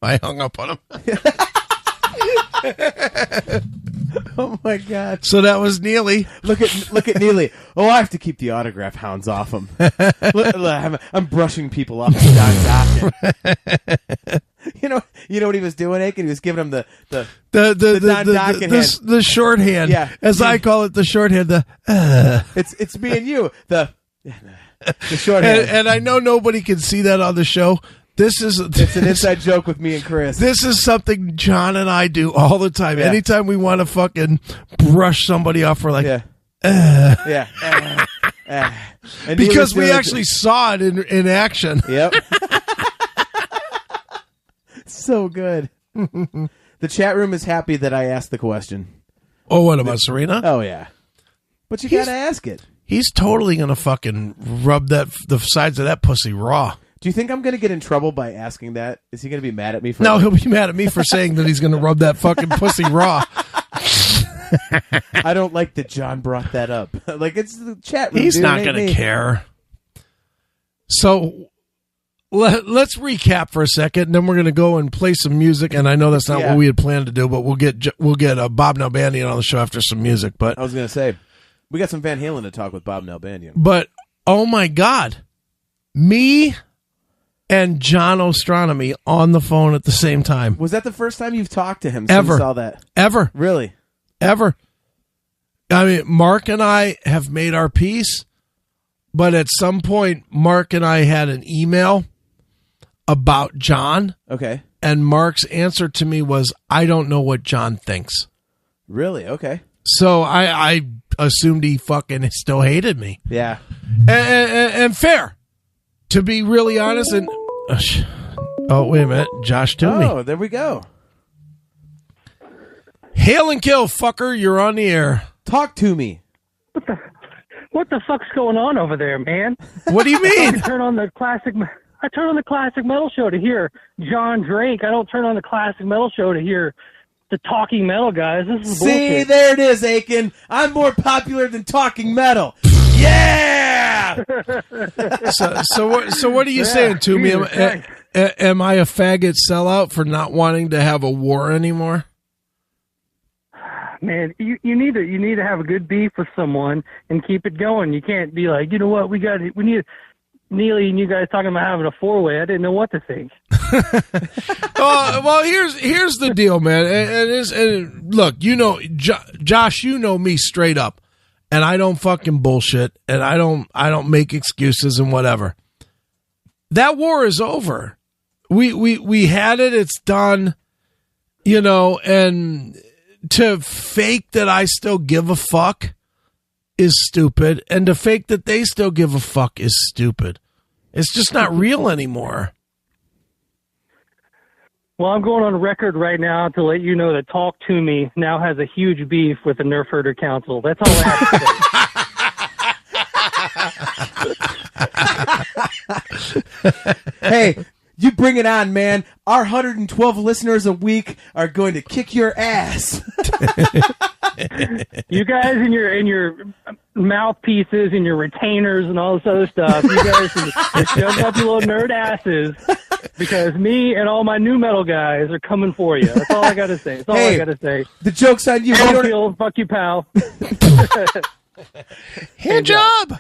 I hung up on him. Oh my God! So that was Neely. Look at Neely. Oh, I have to keep the autograph hounds off him. I'm brushing people off John Dockin. You know what he was doing, Aiken? He was giving him the Don Dockin hand. The shorthand. Yeah. As I call it, the shorthand. It's me and you. The shorthand. And I know nobody can see that on the show. It's an inside joke with me and Chris. This is something John and I do all the time. Yeah. Anytime we want to fucking brush somebody off, we're like, because we actually saw it in action. Yep. So good. The chat room is happy that I asked the question. Oh, what about Serena? Oh, yeah. But you got to ask it. He's totally going to fucking rub the sides of that pussy raw. Do you think I'm going to get in trouble by asking that? Is he going to be mad at me for No, he'll be mad at me for saying that he's going to rub that fucking pussy raw. I don't like that John brought that up. Like, it's the chat room. He's not going to care. So let's recap for a second, and then we're going to go and play some music. And I know that's not what we had planned to do, but we'll get Bob Nalbandian on the show after some music. But I was going to say, we got some Van Halen to talk with Bob Nalbandian. But, oh my God, me and John Ostronomy on the phone at the same time. Was that the first time you've talked to him since you saw that? Ever. Really? Ever. I mean, Mark and I have made our peace, but at some point, Mark and I had an email about John. Okay. And Mark's answer to me was, I don't know what John thinks. Really? Okay. So I assumed he fucking still hated me. Yeah. And fair. To be really honest, and oh, wait a minute, Josh Toomey. Oh, there we go. Hail and kill, fucker! You're on the air. Talk to me. What the fuck's going on over there, man? What do you mean? I turn on the classic metal show to hear John Drake. I don't turn on the classic metal show to hear the talking metal guys. This is bullshit. See, there it is, Aiken. I'm more popular than talking metal. Yeah. So what are you saying to me? Am I a faggot sellout for not wanting to have a war anymore? Man, you need to have a good beef with someone and keep it going. You can't be like, you know what, we need Neely and you guys talking about having a four-way. I didn't know what to think. Well, here's the deal, man. And look, you know, Josh, you know me straight up. And I don't fucking bullshit, and I don't make excuses and whatever. That war is over. We had it. It's done. You know, and to fake that I still give a fuck is stupid, and to fake that they still give a fuck is stupid. It's just not real anymore. Well, I'm going on record right now to let you know that Talk To Me now has a huge beef with the Nerf Herder Council. That's all I have to say. Hey, you bring it on, man. Our 112 listeners a week are going to kick your ass. You guys and your mouthpieces and your retainers and all this other stuff, you guys are shoving up your little nerd asses because me and all my new metal guys are coming for you. That's all I got to say. That's all I got to say. The joke's on you. Fuck you, pal. Hand job.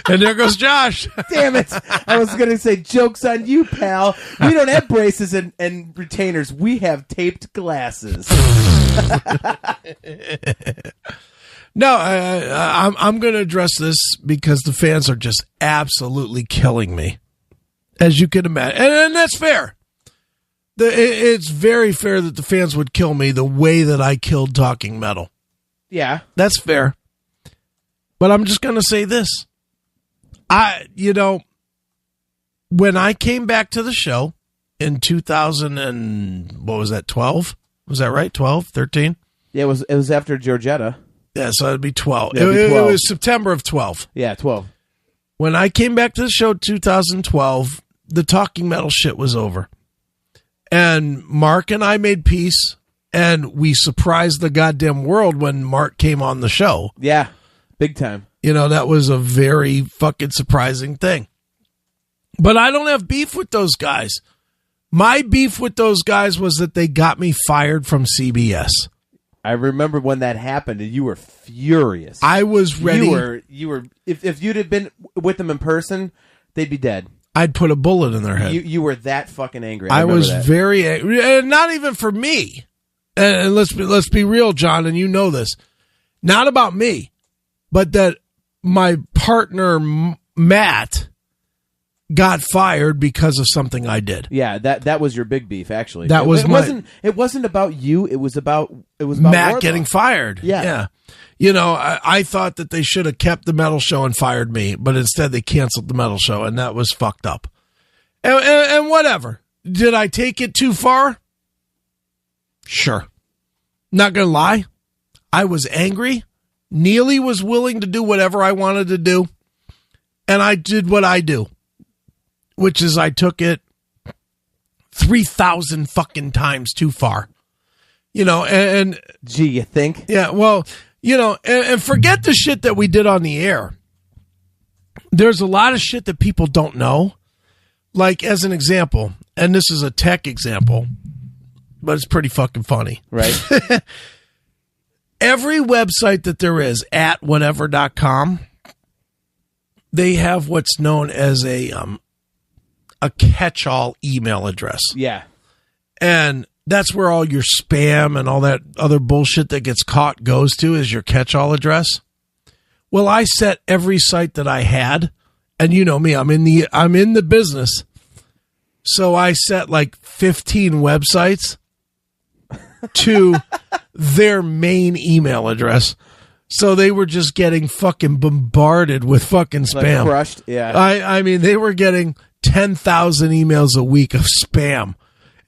And there goes Josh. Damn it. I was going to say, joke's on you, pal. We don't have braces and retainers. We have taped glasses. No, I'm going to address this because the fans are just absolutely killing me, as you can imagine. And that's fair. It's very fair that the fans would kill me the way that I killed Talking Metal. Yeah. That's fair. But I'm just going to say this. When I came back to the show in 2000 and, what was that, 12? Was that right? 12, 13? Yeah, it was after Georgetta. Yeah, so it'd be 12. Yeah, it'd be 12. It was September of 12. Yeah, 12. When I came back to the show 2012, the Talking Metal shit was over. And Mark and I made peace, and we surprised the goddamn world when Mark came on the show. Yeah, big time. You know, that was a very fucking surprising thing. But I don't have beef with those guys. My beef with those guys was that they got me fired from CBS. I remember when that happened, and you were furious. I was ready. You were. If you'd have been with them in person, they'd be dead. I'd put a bullet in their head. You were that fucking angry. I was very angry, and not even for me. And let's be real, John, and you know this. Not about me, but that my partner Matt got fired because of something I did. Yeah, that was your big beef, actually. It wasn't about you. It was about Matt Wardlow getting fired. Yeah. You know, I thought that they should have kept the metal show and fired me, but instead they canceled the metal show, and that was fucked up. And whatever. Did I take it too far? Sure. Not gonna lie. I was angry. Neely was willing to do whatever I wanted to do, and I did what I do. Which is I took it 3,000 fucking times too far. You know, and gee, you think? Yeah, well, you know, and forget the shit that we did on the air. There's a lot of shit that people don't know. Like, as an example, and this is a tech example, but it's pretty fucking funny. Right. Every website that there is at whatever.com, they have what's known as a catch-all email address. Yeah. And that's where all your spam and all that other bullshit that gets caught goes to, is your catch-all address. Well, I set every site that I had, and you know me, I'm in the business. So I set like 15 websites to their main email address. So they were just getting fucking bombarded with fucking spam. Like crushed, yeah. I mean, they were getting 10,000 emails a week of spam.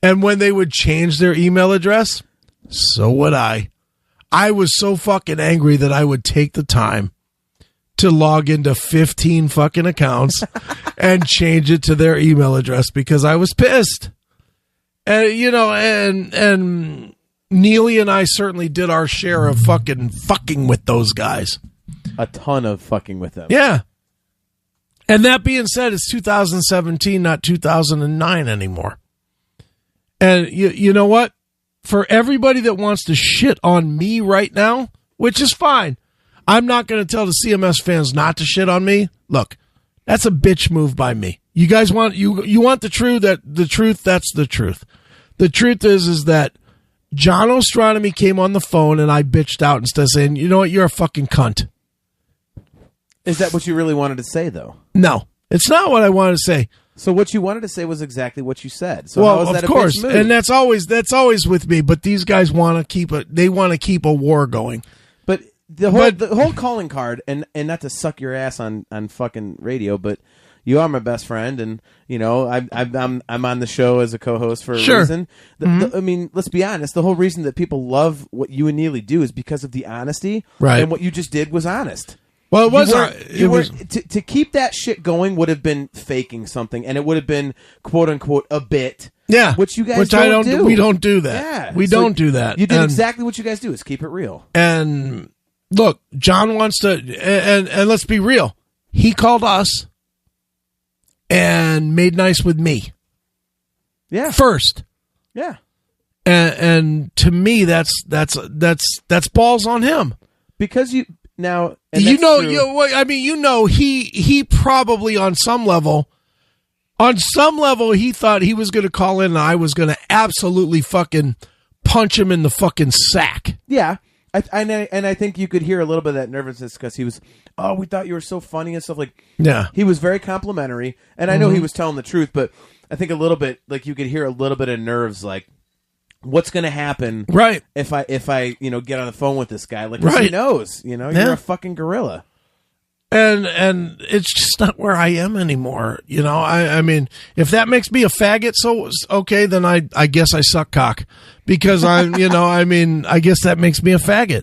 And when they would change their email address, so would I. I was so fucking angry that I would take the time to log into 15 fucking accounts and change it to their email address because I was pissed. And, you know, and Neely and I certainly did our share of fucking with those guys. A ton of fucking with them. Yeah. And that being said, it's 2017, not 2009 anymore. And you know what? For everybody that wants to shit on me right now, which is fine, I'm not going to tell the CMS fans not to shit on me. Look, that's a bitch move by me. You guys want you want the truth? That's the truth. The truth is that John Ostronomy came on the phone and I bitched out instead of saying, you know what, you're a fucking cunt. Is that what you really wanted to say, though? No, it's not what I wanted to say. So what you wanted to say was exactly what you said. So well, how is that of course, and that's always with me. But these guys want to keep a war going. But the whole calling card, and not to suck your ass on fucking radio, but you are my best friend, and you know I'm on the show as a co-host for a reason. I mean, let's be honest. The whole reason that people love what you and Neely do is because of the honesty, right? And what you just did was honest. Well, it was to keep that shit going would have been faking something, and it would have been quote unquote a bit. Yeah, which you guys don't do. We don't do that. Yeah, we don't do that. You did exactly what you guys do: is keep it real. And look, John wants to, and let's be real. He called us and made nice with me. Yeah, first. Yeah, and to me, that's balls on him because you. Now, he probably on some level, he thought he was going to call in and I was going to absolutely fucking punch him in the fucking sack. Yeah. I think you could hear a little bit of that nervousness because he was, we thought you were so funny and stuff like. Yeah. He was very complimentary, and I know he was telling the truth, but I think a little bit, like you could hear a little bit of nerves, like, what's going to happen right if I get on the phone with this guy, like, right. He knows, you're a fucking gorilla, and it's just not where I am anymore. I mean, if that makes me a faggot, so okay, then I guess I suck cock because I guess that makes me a faggot.